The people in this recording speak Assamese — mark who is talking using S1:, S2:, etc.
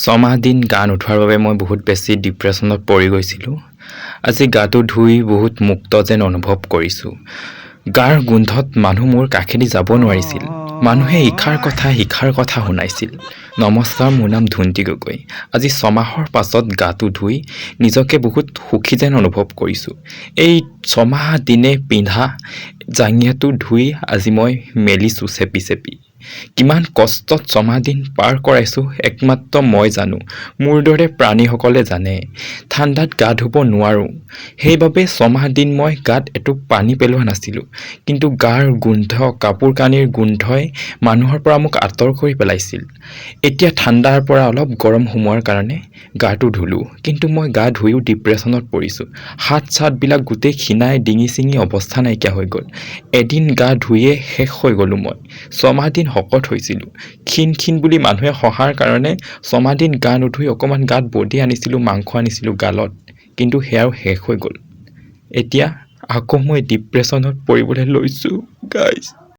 S1: ছমাহ দিন গা নুধোৱাৰ বাবে মই বহুত বেছি ডিপ্ৰেশ্যনত পৰি গৈছিলোঁ। আজি গাটো ধুই বহুত মুক্ত যেন অনুভৱ কৰিছোঁ। গাৰ গোন্ধত মানুহ মোৰ কাষেদি যাব নোৱাৰিছিল। মানুহে ইষাৰ কথা শুনাইছিল। নমস্কাৰ, মোৰ নাম ধুন্তি গগৈ। আজি ছমাহৰ পাছত গাটো ধুই নিজকে বহুত সুখী যেন অনুভৱ কৰিছোঁ। এই ছমাহ দিনে পিন্ধা জাঙিয়াটো ধুই আজি মই মেলিছোঁ চেপি। কিমান কষ্টত ছমাহ দিন পাৰ কৰাইছোঁ একমাত্ৰ মই জানো, মোৰ দৰে প্ৰাণীসকলে জানে। ঠাণ্ডাত গা ধুব নোৱাৰোঁ, সেইবাবে ছমাহ দিন মই গাত এটোপ পানী পেলোৱা নাছিলোঁ। কিন্তু গাৰ গোন্ধ, কাপোৰ কানিৰ গোন্ধই মানুহৰ পৰা মোক আঁতৰ কৰি পেলাইছিল। এতিয়া ঠাণ্ডাৰ পৰা অলপ গৰম সোমোৱাৰ কাৰণে গাটো ধুলোঁ, কিন্তু মই গা ধুইও ডিপ্ৰেশ্যনত পৰিছোঁ। হাত-চাতবিলাক গোটেই ক্ষীণাই ডিঙি-চিঙি অৱস্থা নাইকিয়া হৈ গ'ল। এদিন গা ধুইয়ে শেষ হৈ গ'লোঁ মই। ছমাহ দিন শকত হৈছিলোঁ। ক্ষীণ বুলি মানুহে হঁহাৰ কাৰণে ছমাহ দিন গা নুধুই অকণমান গাত বডি আনিছিলোঁ, মাংস আনিছিলোঁ গালত, কিন্তু সেয়াও শেষ হৈ গ'ল। এতিয়া আকৌ মই ডিপ্ৰেশ্যনত পৰিবলৈ লৈছোঁ গাইজ।